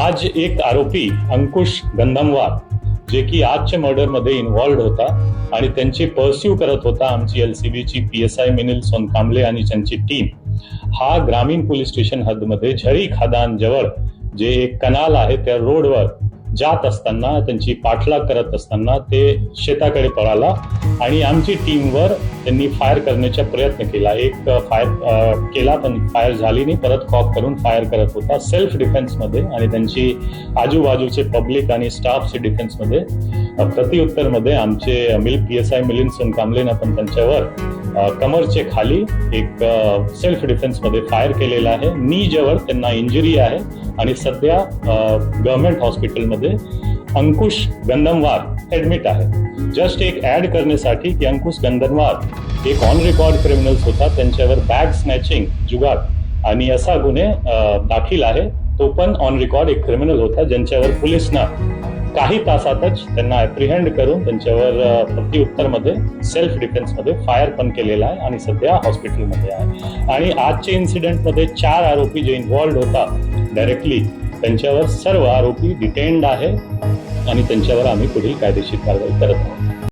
आज एक आरोपी अंकुश गंधमवार जे की आजच्या मर्डरमध्ये इन्व्हॉल्ड होता आणि त्यांची पर्स्यू करत होता आमची LCBची PSI मिनिल सोनकांबले आणि त्यांची टीम, हा ग्रामीण पोलीस स्टेशन हद्दमध्ये झरी खादान जवळ जे एक कनाल आहे त्या रोडवर जात असताना त्यांची पाठलाग करत असताना ते शेताकडे पळाला आणि आमची टीमवर त्यांनी फायर करण्याचा प्रयत्न केला. एक फायर केला पण फायर झाली नाही, परत कॉक करून फायर करत होता सेल्फ डिफेन्स मध्ये आणि त्यांची आजूबाजूचे पब्लिक आणि स्टाफचे डिफेन्स मध्ये. प्रत्युत्तर मध्ये आमचे PSI मिलिंद सोनकांबलेनं पण त्यांच्यावर कमरचे खाली एक सेल्फ डिफेन्स मध्ये फायर केलेला आहे. नी जवळ त्यांना इंजुरी आहे आणि सध्या गव्हर्नमेंट हॉस्पिटलमध्ये अंकुश गंधमवार ऍडमिट आहे. जस्ट एक ऍड करण्यासाठी की अंकुश गंधमवार एक ऑन रेकॉर्ड क्रिमिनल्स होता, त्यांच्यावर बॅग स्नॅचिंग, जुगार आणि असा गुन्हे दाखल आहे. तो पण ऑन रेकॉर्ड एक क्रिमिनल होता ज्यांच्यावर पोलिसनं काही तासातच त्यांना अप्रिहेंड करून त्यांच्यावर प्रत्युत्तरमध्ये सेल्फ डिफेन्स मध्ये फायर पण केलेला आहे आणि सध्या हॉस्पिटलमध्ये आहे. आणि आजच्या इन्सिडेंटमध्ये 4 आरोपी जे इन्व्हॉल्ड होता डायरेक्टली, त्यांच्यावर सर्व आरोपी डिटेन्ड आहे आणि त्यांच्यावर आम्ही पुढील कायदेशीर कारवाई करत आहोत.